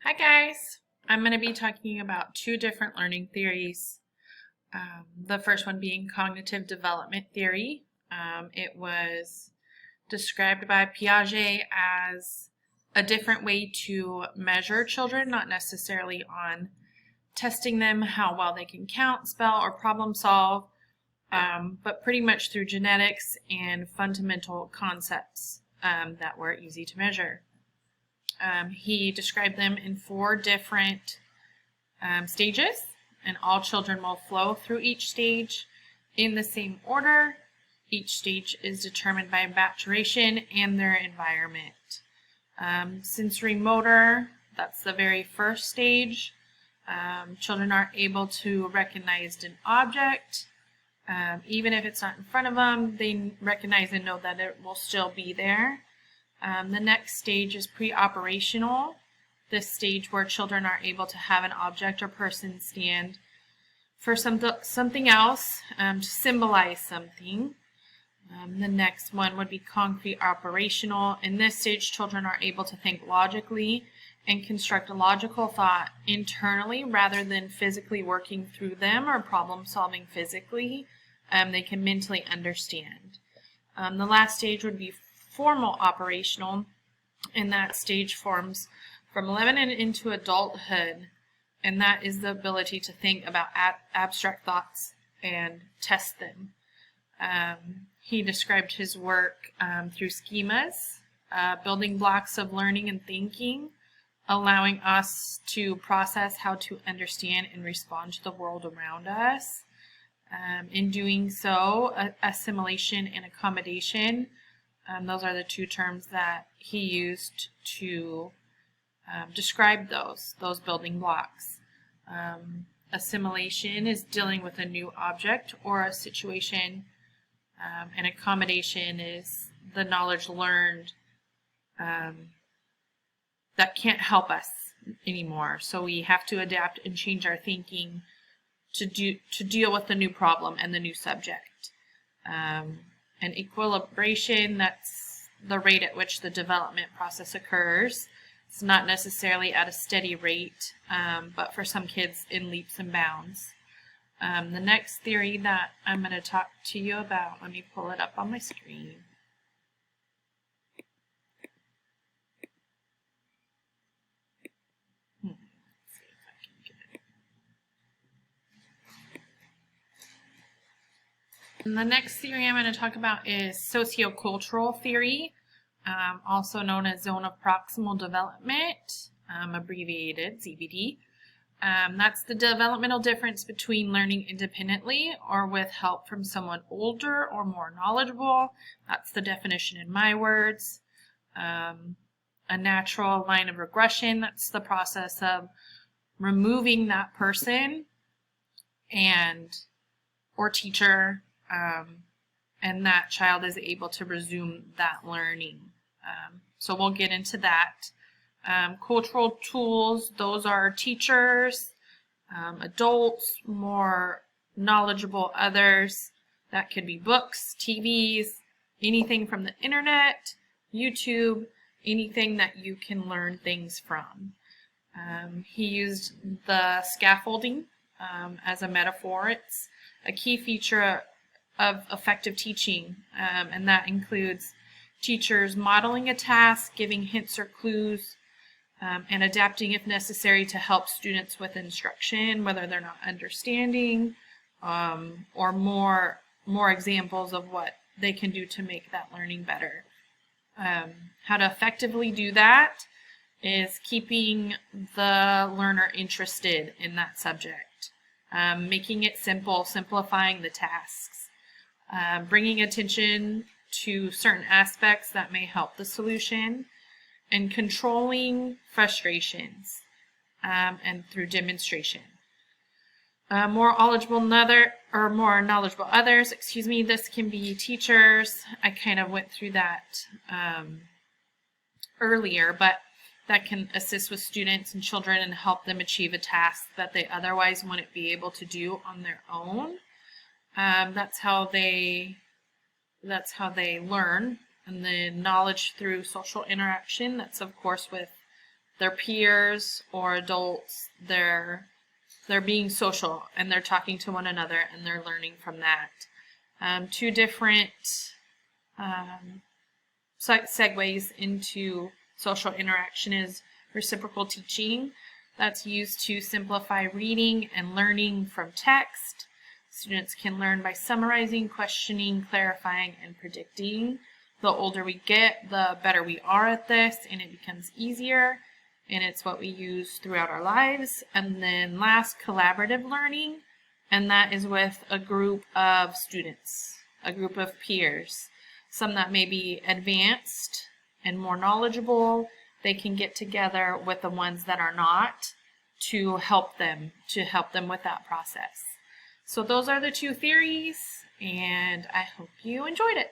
Hi guys, I'm going to be talking about two different learning theories. The first one being cognitive development theory. It was described by Piaget as a different way to measure children, not necessarily on testing them how well they can count, spell, or problem solve, but pretty much through genetics and fundamental concepts that were easy to measure. He described them in four different stages, and all children will flow through each stage in the same order. Each stage is determined by maturation and their environment. Sensory motor, that's the very first stage. Children are able to recognize an object. Even if it's not in front of them, they recognize and know that it will still be there. The next stage is pre-operational. This stage where children are able to have an object or person stand for something else to symbolize something. The next one would be concrete operational. In this stage, children are able to think logically and construct a logical thought internally rather than physically working through them or problem solving physically. They can mentally understand. The last stage would be formal operational, and that stage forms from 11 and into adulthood, and that is the ability to think about abstract thoughts and test them. He described his work through schemas, building blocks of learning and thinking, allowing us to process how to understand and respond to the world around us. In doing so, assimilation and accommodation, those are the two terms that he used to describe those building blocks. Assimilation is dealing with a new object or a situation, and accommodation is the knowledge learned that can't help us anymore. So we have to adapt and change our thinking to deal with the new problem and the new subject. And equilibration, that's the rate at which the development process occurs. It's not necessarily at a steady rate, but for some kids in leaps and bounds. The next theory that I'm going to talk to you about, let me pull it up on my screen. And the next theory I'm going to talk about is sociocultural theory, also known as zone of proximal development, abbreviated ZBD. That's the developmental difference between learning independently or with help from someone older or more knowledgeable. That's the definition in my words. A natural line of regression, that's the process of removing that person or teacher, and that child is able to resume that learning. So we'll get into that. Cultural tools, those are teachers, adults, more knowledgeable others. That could be books, TVs, anything from the internet, YouTube, anything that you can learn things from. He used the scaffolding as a metaphor. It's a key feature of effective teaching, and that includes teachers modeling a task, giving hints or clues, and adapting if necessary to help students with instruction, whether they're not understanding, or more examples of what they can do to make that learning better. How to effectively do that is keeping the learner interested in that subject, making it simple, simplifying the tasks, bringing attention to certain aspects that may help the solution, and controlling frustrations and through demonstration. More knowledgeable others, this can be teachers. I kind of went through that earlier, but that can assist with students and children and help them achieve a task that they otherwise wouldn't be able to do on their own. That's how they learn. And then knowledge through social interaction, that's of course with their peers or adults, they're being social and they're talking to one another and they're learning from that. Two different segues into social interaction is reciprocal teaching. That's used to simplify reading and learning from text. Students can learn by summarizing, questioning, clarifying, and predicting. The older we get, the better we are at this, and it becomes easier, and it's what we use throughout our lives. And then last, collaborative learning, and that is with a group of students, a group of peers. Some that may be advanced and more knowledgeable, they can get together with the ones that are not to help them with that process. So those are the two theories, and I hope you enjoyed it.